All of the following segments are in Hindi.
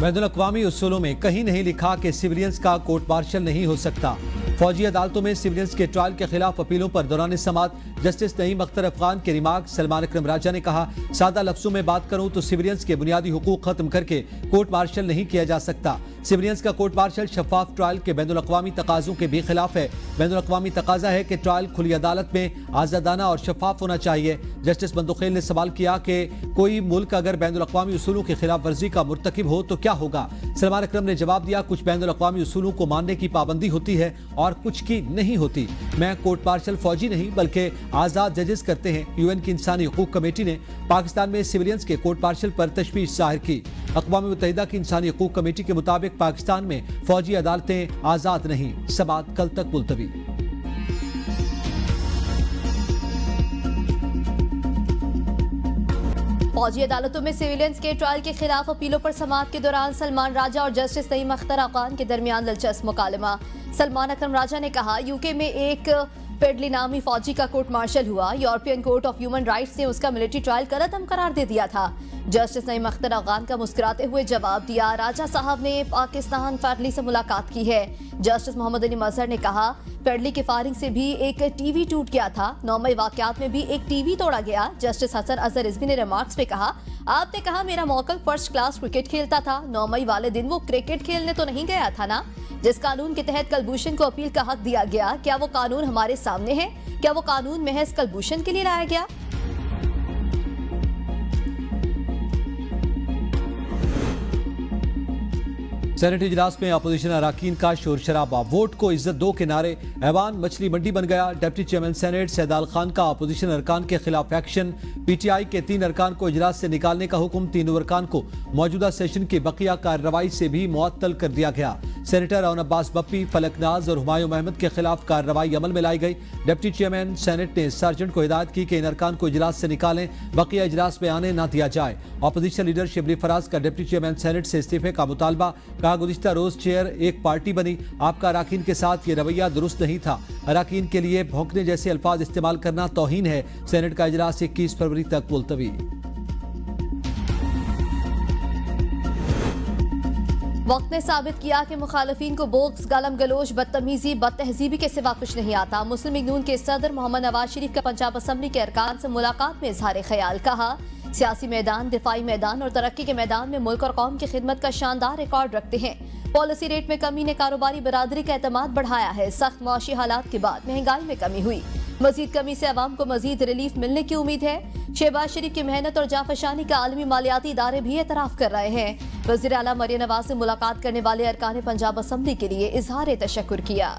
बैनुल-अक़वामी उसूलों में कहीं नहीं लिखा कि सिविलियंस का कोर्ट मार्शल नहीं हो सकता। फौजी अदालतों में सिविलियंस के ट्रायल के खिलाफ अपीलों पर दौरान समाअत जस्टिस नईम अख्तर अफगान के रिमार्क। सलमान अकरम राजा ने कहा, सादा लफ्जों में बात करूं तो सिविलियंस के बुनियादी हुकूक खत्म करके कोर्ट मार्शल नहीं किया जा सकता। सिविलियंस का कोर्ट मार्शल शफाफ ट्रायल के बैनुल-अक़वामी तकाज़ों के भी खिलाफ है। बैनुल-अक़वामी तकाजा है कि ट्रायल खुली अदालत में आज़ादाना और शफाफ होना चाहिए। जस्टिस बंदुखेल ने सवाल किया कि कोई मुल्क अगर बैनुल-अक़वामी उसूलों की खिलाफ वर्जी का मुर्तकिब हो तो क्या होगा। सलमान अकरम ने जवाब दिया, कुछ बैनुल-अक़वामी उसूलों को मानने की पाबंदी होती है और कुछ की नहीं होती। मैं कोर्ट मार्शल फौजी नहीं बल्कि आज़ाद जजेस करते हैं। यूएन की इंसानी हुकूक कमेटी ने पाकिस्तान में सिविलियंस के कोर्ट मार्शल पर तशवीश जाहिर की। अक़वाम मुत्तहिदा की इंसानी हुकूक कमेटी के मुताबिक पाकिस्तान में फौजी अदालतें आज़ाद नहीं। समाअत कल तक मुलतवी। फौजी अदालतों में सिविलियंस के ट्रायल के खिलाफ अपीलों पर समाअत के दौरान सलमान राजा और जस्टिस नईम अख्तर अफगान के दरमियान दिलचस्प मुकालमा। सलमान अकरम राजा ने कहा, यूके में एक पेडली नामी फौजी का कोर्ट मार्शल हुआ। European court of human rights ने उसका मिलिट्री ट्रायल गलत करार दे दिया था। जस्टिस नईम अख्तर अफगान का मुस्कुराते हुए जवाब दिया, राजा साहब ने पाकिस्तान फेडली से मुलाकात की है। जस्टिस मोहम्मद अली मजहर ने कहा, फेडली की फायरिंग से भी एक टीवी टूट गया था। 9 मई वाकयात में भी एक टीवी तोड़ा गया। जस्टिस हसन अजहर रिजवी ने रिमार्क्स में कहा, आपने कहा मेरा मौकल फर्स्ट क्लास क्रिकेट खेलता था। 9 मई वाले दिन वो क्रिकेट खेलने तो नहीं गया था ना। जिस कानून के तहत कलभूषण को अपील का हक दिया गया, क्या वो कानून हमारे सामने है? क्या वो कानून महज कलभूषण के लिए लाया गया? सेनेट इजलास में अपोजिशन अराकीन का शोर शराबा। वोट को इज्जत दो के नारे। ऐवान मछली मंडी बन गया। डिप्टी चेयरमैन सेनेट सैदाल खान का अपोजिशन अरकान के खिलाफ एक्शन। पीटीआई के 3 अरकान को इजलास से निकालने का हुक्म। 3 अरकान को मौजूदा सेशन की बकिया कार्रवाई से भी मुअत्तल कर दिया गया। सेनेटर अवन अब्बास बप्पी, फलकनाज और हुमायूं अहमद के खिलाफ कार्रवाई अमल में लाई गई। डिप्टी चेयरमैन सेनेट ने सार्जेंट को हिदायत की कि इन अरकान को इजलास से निकालें, बकिया इजलास में आने न दिया जाए। अपोजिशन लीडर शिबली फराज का डिप्टी चेयरमैन सेनेट से इस्तीफे का मुतालबा। गुज़िश्ता रोज चेयर एक पार्टी बनी। आपका अराकीन के साथ ये रवैया दुरुस्त नहीं था। अराकीन के लिए भौंकने जैसे अल्फाज इस्तेमाल करना तौहीन है। सेनेट का इजलास 21 फरवरी तक मुलतवी। वक्त ने साबित किया कि मुखालिफिन को बोक्स, गालम गलोच, बदतमीजी, बदतहजीबी के सिवा कुछ नहीं आता। मुस्लिम लीग नून के सदर मोहम्मद नवाज शरीफ का पंजाब असम्बली के अरकान से मुलाकात में इजहार ख्याल। कहा, सियासी मैदान, दिफाई मैदान और तरक्की के मैदान में मुल्क और कौम की खिदमत का शानदार रिकॉर्ड रखते हैं। पॉलिसी रेट में कमी ने कारोबारी बरादरी का एतमाद बढ़ाया है। सख्त मुआशी हालात के बाद महंगाई में कमी हुई। मजीद कमी से अवाम को मजीद रिलीफ मिलने की उम्मीद है। शहबाज शरीफ की मेहनत और जाफशानी का आलमी मालियाती इदारे भी एतराफ कर रहे हैं। वज़ीर आला मरियम नवाज से मुलाकात करने वाले अरकान पंजाब असम्बली के लिए इजहार तशक्कुर किया।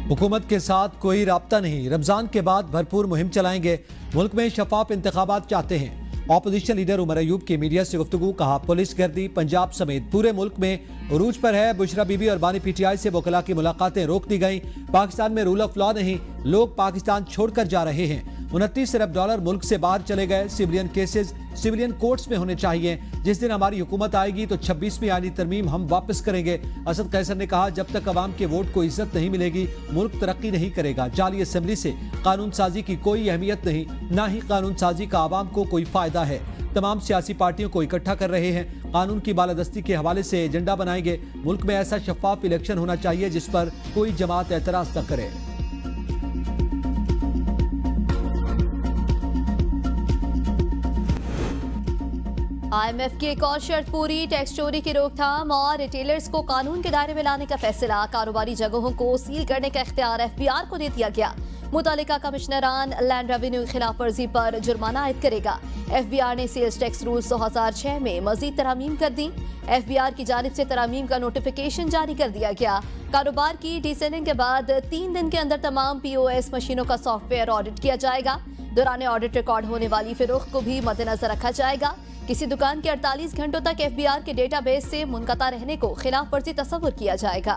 हुकूमत के साथ कोई राब्ता नहीं। रमजान के बाद भरपूर मुहिम चलाएंगे। मुल्क में शफाफ इंतखाबात चाहते हैं। ऑपोजिशन लीडर उमर अयूब की मीडिया से गुफ्तगू। कहा, पुलिस गर्दी पंजाब समेत पूरे मुल्क में उरूज पर है। बुशरा बीबी और बानी पीटीआई से वकला की मुलाकातें रोक दी गई। पाकिस्तान में रूल ऑफ लॉ नहीं, लोग पाकिस्तान छोड़कर जा रहे हैं। 29 अरब डॉलर मुल्क से बाहर चले गए। सिविलियन केसेस सिविलियन कोर्ट्स में होने चाहिए। जिस दिन हमारी हुकूमत आएगी तो 26वीं आईनी तरमीम हम वापस करेंगे। असद कैसर ने कहा, जब तक अवाम के वोट को इज्जत नहीं मिलेगी मुल्क तरक्की नहीं करेगा। जाली असम्बली से कानून साजी की कोई अहमियत नहीं, ना ही कानून साजी का आवाम को कोई फायदा है। तमाम सियासी पार्टियों को इकट्ठा कर रहे हैं। कानून की बालादस्ती के हवाले से एजेंडा बनाएंगे। मुल्क में ऐसा शफाफ इलेक्शन होना चाहिए जिस पर कोई जमात एतराज न करे। IMF की एक और शर्त पूरी। टैक्स चोरी की रोकथाम और रिटेलर्स को कानून के दायरे में लाने का फैसला। कारोबारी जगहों को सील करने का इख्तियार FBR को दे दिया गया। मुतालिका कमिश्नरान लैंड रेवेन्यू की खिलाफ वर्जी पर जुर्माना आयद करेगा। FBR ने सेल्स टैक्स रूल्स 2006 में मजीद तरामीम कर दी। FBR की जानिब से तरामीम का नोटिफिकेशन जारी कर दिया गया। कारोबार की डिसेलिंग के बाद 3 दिन के अंदर तमाम POS मशीनों का सॉफ्टवेयर ऑडिट किया जाएगा। दौरान ऑडिट रिकॉर्ड होने वाली फिरोख्त को भी मद्देनजर रखा जाएगा। किसी दुकान के 48 घंटों तक FBR के डेटाबेस से मुनक़ता रहने को खिलाफ वर्जी तस्वुर किया जाएगा।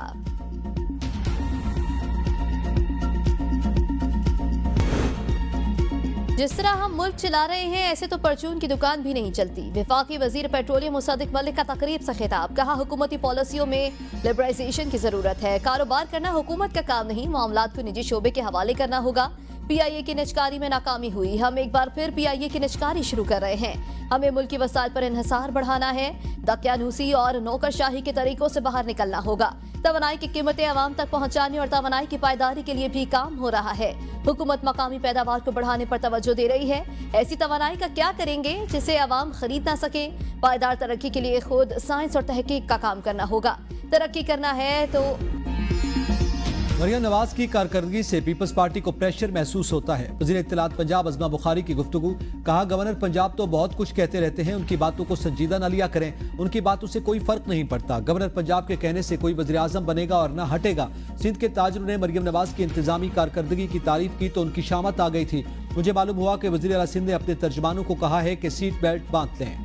जिस तरह हम मुल्क चला रहे हैं ऐसे तो परचून की दुकान भी नहीं चलती। वफाकी वजीर पेट्रोलियम मुसद्दिक मलिक का तकरीब से खिताब। कहा, हुकूमती पॉलिसियों में लिबरलाइजेशन की जरूरत है। कारोबार करना हुकूमत का काम नहीं, मामलात को निजी शोबे के हवाले करना होगा। पीआईए की निचकारी में नाकामी हुई। हम एक बार फिर पीआईए की निचकारी शुरू कर रहे हैं। हमें मुल्की वसाइल पर इन्हिसार बढ़ाना है। दकियानूसी और नौकरशाही के तरीकों से बाहर निकलना होगा। तवानाई की कीमतें आवाम तक पहुंचाने और तवानाई की पायदारी के लिए भी काम हो रहा है। हुकूमत मकामी पैदावार को बढ़ाने पर तवज्जो दे रही है। ऐसी तवानाई का क्या करेंगे जिसे आवाम खरीद ना सके? पायदार तरक्की के लिए खुद साइंस और तहकीक का काम करना होगा। तरक्की करना है तो मरियम नवाज की कारकर्दगी से पीपल्स पार्टी को प्रेशर महसूस होता है। वज़ीर इत्तलात पंजाब अज़मा बुखारी की गुफ्तगू। कहा, गवर्नर पंजाब तो बहुत कुछ कहते रहते हैं, उनकी बातों को संजीदा न लिया करें। उनकी बातों से कोई फर्क नहीं पड़ता। गवर्नर पंजाब के कहने से कोई वज़ीर आज़म बनेगा और न हटेगा। सिंध के ताजरों ने मरियम नवाज की इंतजामी कारकर्दगी की तारीफ की तो उनकी शामत आ गई थी। मुझे मालूम हुआ कि वज़ीर आला सिंध ने अपने तर्जमानों को कहा है कि सीट बेल्ट बांध लें।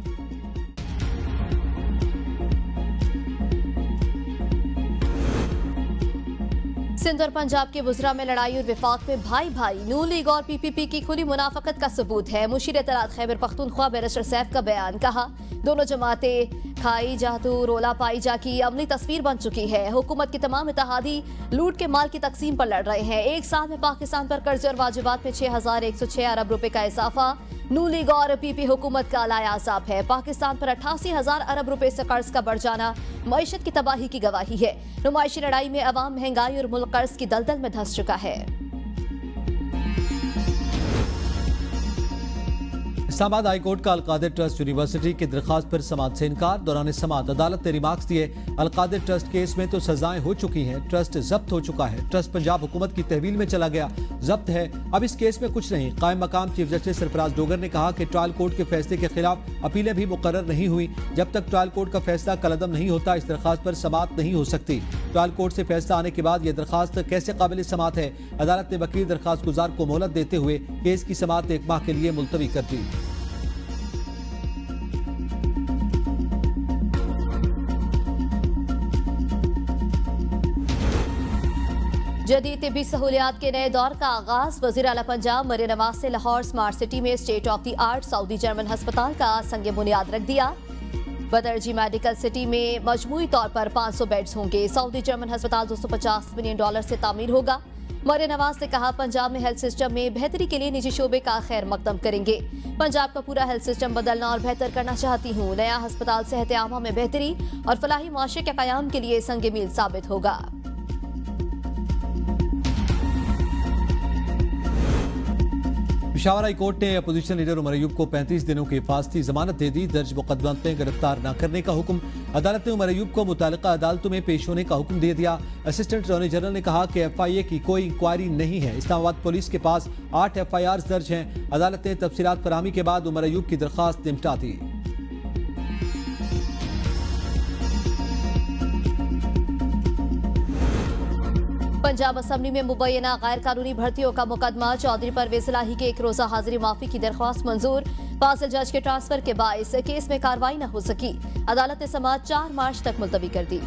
सिंध और पंजाब के वुज़रा में लड़ाई और विफाक में भाई भाई। नून लीग और पीपीपी की खुली मुनाफकत का सबूत है। मुशीर इत्तलात खैबर पख्तूनख्वा बैरिस्टर सैफ का बयान। कहा, दोनों जमातें खाई जातू रोला पाई जा की अमली तस्वीर बन चुकी है। हुकूमत के तमाम इत्तेहादी लूट के माल की तकसीम पर लड़ रहे हैं। एक साल में पाकिस्तान पर कर्जे और वाजिबात में 6,106 अरब रुपए का इजाफा। नून लीग और पीपी हुकूमत का अलाया अजाब है। पाकिस्तान पर 88,000 अरब रुपए से कर्ज का बढ़ जाना मईशत की तबाही की गवाही है। नुमाइशी लड़ाई में अवाम महंगाई और मुल्क कर्ज की दलदल में धंस चुका है। इस्लामाबाद हाई कोर्ट का अलकादिर ट्रस्ट यूनिवर्सिटी की दरखास्त पर समाअत से इनकार। दौरान समाअत अदालत ने रिमार्क्स दिए, अलकादिर ट्रस्ट केस में तो सजाएं हो चुकी हैं, ट्रस्ट जब्त हो चुका है। ट्रस्ट पंजाब हुकूमत की तहवील में चला गया, जब्त है। अब इस केस में कुछ नहीं। कायम मकाम चीफ जस्टिस सरफराज डोगर ने कहा कि ट्रायल कोर्ट के फैसले के खिलाफ अपीलें भी मुकर्रर नहीं हुई। जब तक ट्रायल कोर्ट का फैसला कलअदम नहीं होता, इस दरखास्त पर समाअत नहीं हो सकती। ट्रायल कोर्ट से फैसला आने के बाद यह दरखास्त कैसे काबिल समाअत है? अदालत ने वकील दरखास्त गुजार को मोहलत देते हुए केस की समाअत 1 माह के लिए मुलतवी कर दी। जदीद तिब्बी सहूलियात के नए दौर का आगाज। वज़ीर आला पंजाब मरियम नवाज से लाहौर स्मार्ट सिटी में state of the art Saudi German अस्पताल का संग बुनियाद रख दिया। बदरजी मेडिकल सिटी में मजमूई तौर पर 500 बेड्स होंगे। सऊदी जर्मन अस्पताल $250 मिलियन से तामीर होगा। मरियम नवाज ने कहा, पंजाब में हेल्थ सिस्टम में बेहतरी के लिए निजी शोबे का खैर मकदम करेंगे। पंजाब का पूरा हेल्थ सिस्टम बदलना और बेहतर करना चाहती हूँ। नया अस्पताल सेहत आमा में बेहतरी और फलाही माशरे के क़याम के लिए संग मील साबित होगा। पेशावर हाई कोर्ट ने अपोजिशन लीडर उमर अयूब को 35 दिनों की हिफाजती जमानत दे दी। दर्ज मुकदमत में गिरफ्तार न करने का हुक्म। अदालत ने उमर अयूब को मुतालिका अदालतों में पेश होने का हुक्म दे दिया। असिस्टेंट अटॉर्नी जनरल ने कहा कि FIA की कोई इंक्वायरी नहीं है। इस्लामाबाद पुलिस के पास 8 FIRs दर्ज हैं। अदालत ने तफसीलात फराहमी के बाद उमर अयूब की दरखास्त निपटा दी। पंजाब असम्बली में मुबैना गैर कानूनी भर्तियों का मुकदमा। चौधरी परवेज इलाही के 1 रोजा हाजिरी माफी की दरख्वास्त मंजूर। फासिल जज के ट्रांसफर के बायस केस में कार्रवाई न हो सकी। अदालत ने समाअत 4 मार्च तक मुलतवी कर दी।